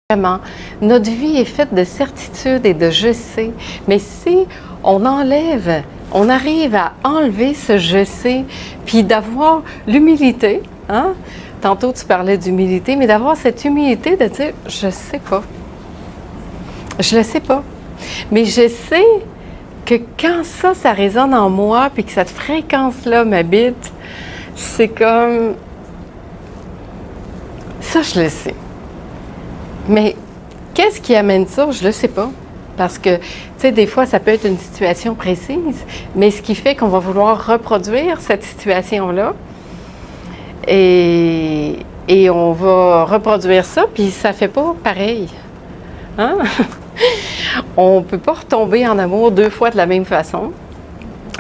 Vraiment, notre vie est faite de certitude et de je sais, mais si on arrive à enlever ce je sais, puis d'avoir l'humilité, hein? Tantôt tu parlais d'humilité, mais d'avoir cette humilité de dire je sais pas, je le sais pas, mais je sais que quand ça résonne en moi, puis que cette fréquence-là m'habite, c'est comme ça, je le sais. Mais qu'est-ce qui amène ça? Je ne le sais pas. Parce que, tu sais, des fois, ça peut être une situation précise, mais ce qui fait qu'on va vouloir reproduire cette situation-là et on va reproduire ça, puis ça ne fait pas pareil. Hein? On ne peut pas retomber en amour 2 fois de la même façon.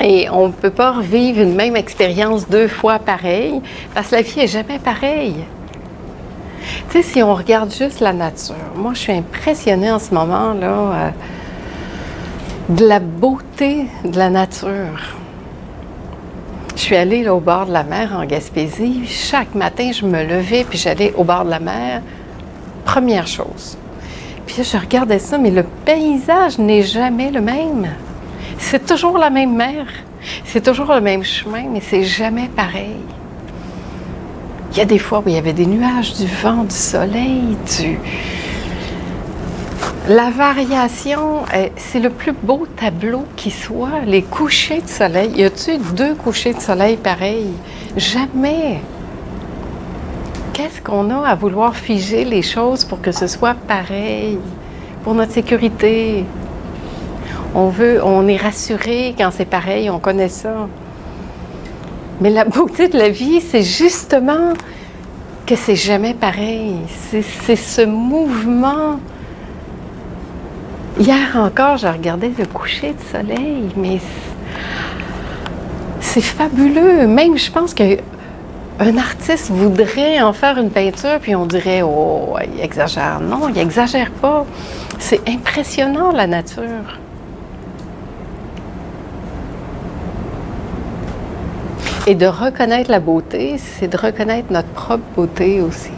Et on ne peut pas revivre une même expérience 2 fois pareille, parce que la vie n'est jamais pareille. Tu sais, si on regarde juste la nature, moi je suis impressionnée en ce moment là de la beauté de la nature. Je suis allée là, au bord de la mer en Gaspésie. Chaque matin, je me levais puis j'allais au bord de la mer. Première chose. Puis là, je regardais ça, mais le paysage n'est jamais le même. C'est toujours la même mer, c'est toujours le même chemin, mais c'est jamais pareil. Il y a des fois où il y avait des nuages, du vent, du soleil, La variation, c'est le plus beau tableau qui soit. Les couchers de soleil. Y a-t-il 2 couchers de soleil pareils? Jamais. Qu'est-ce qu'on a à vouloir figer les choses pour que ce soit pareil? Pour notre sécurité. On est rassuré quand c'est pareil, on connaît ça. Mais la beauté de la vie, c'est justement que c'est jamais pareil. C'est ce mouvement. Hier encore, je regardais le coucher de soleil, mais c'est fabuleux. Même, je pense qu'un artiste voudrait en faire une peinture, puis on dirait, oh, il exagère. Non, il exagère pas. C'est impressionnant, la nature. Et de reconnaître la beauté, c'est de reconnaître notre propre beauté aussi.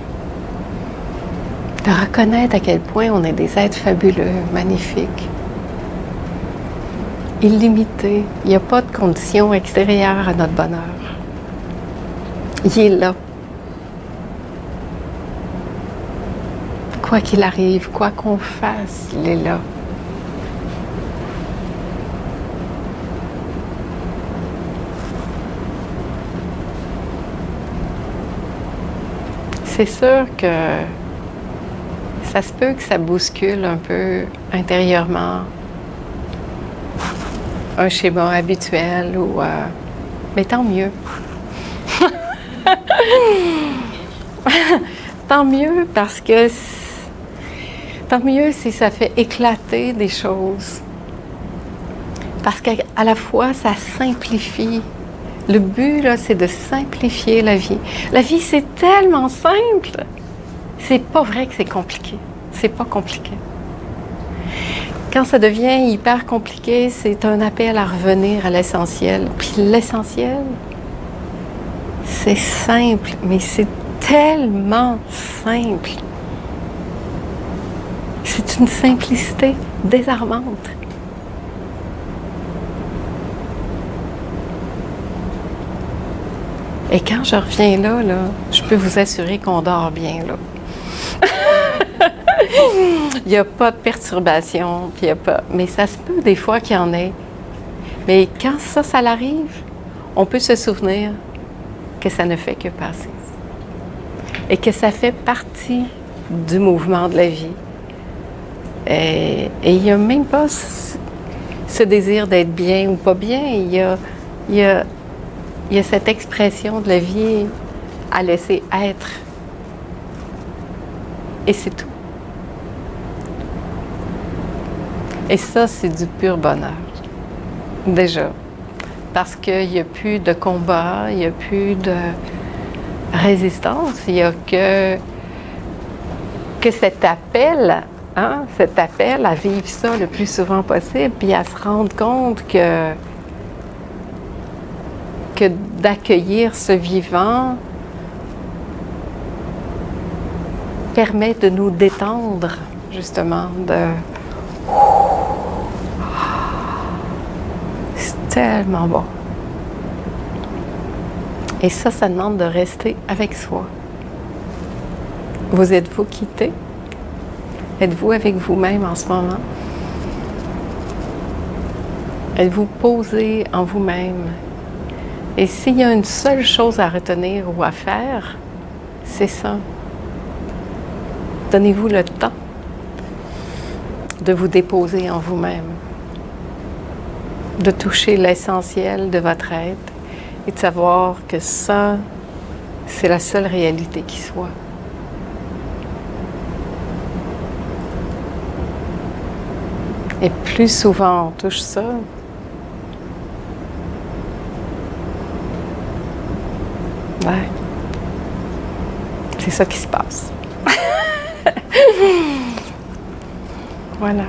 De reconnaître à quel point on est des êtres fabuleux, magnifiques, illimités. Il n'y a pas de conditions extérieures à notre bonheur. Il est là. Quoi qu'il arrive, quoi qu'on fasse, il est là. C'est sûr que ça se peut que ça bouscule un peu intérieurement un schéma habituel mais tant mieux. Tant mieux parce que tant mieux si ça fait éclater des choses. Parce qu'à la fois, ça simplifie. Le but, là, c'est de simplifier la vie. La vie, c'est tellement simple. C'est pas vrai que c'est compliqué. C'est pas compliqué. Quand ça devient hyper compliqué, c'est un appel à revenir à l'essentiel. Puis l'essentiel, c'est simple, mais c'est tellement simple. C'est une simplicité désarmante. Et quand je reviens là, je peux vous assurer qu'on dort bien, là. Il n'y a pas de perturbation, puis il y a pas... Mais ça se peut des fois qu'il y en ait. Mais quand ça l'arrive, on peut se souvenir que ça ne fait que passer. Et que ça fait partie du mouvement de la vie. Et il n'y a même pas ce désir d'être bien ou pas bien. Il y a cette expression de la vie à laisser être. Et c'est tout. Et ça, c'est du pur bonheur. Déjà. Parce qu'il n'y a plus de combat, il n'y a plus de résistance, il n'y a que cet appel, hein, cet appel à vivre ça le plus souvent possible, puis à se rendre compte que d'accueillir ce vivant permet de nous détendre, justement, c'est tellement bon. Et ça demande de rester avec soi. Vous êtes-vous quitté? Êtes-vous avec vous-même en ce moment? Êtes-vous posé en vous-même? Et s'il y a une seule chose à retenir ou à faire, c'est ça. Donnez-vous le temps de vous déposer en vous-même, de toucher l'essentiel de votre être et de savoir que ça, c'est la seule réalité qui soit. Et plus souvent on touche ça, ouais, c'est ça qui se passe. Voilà.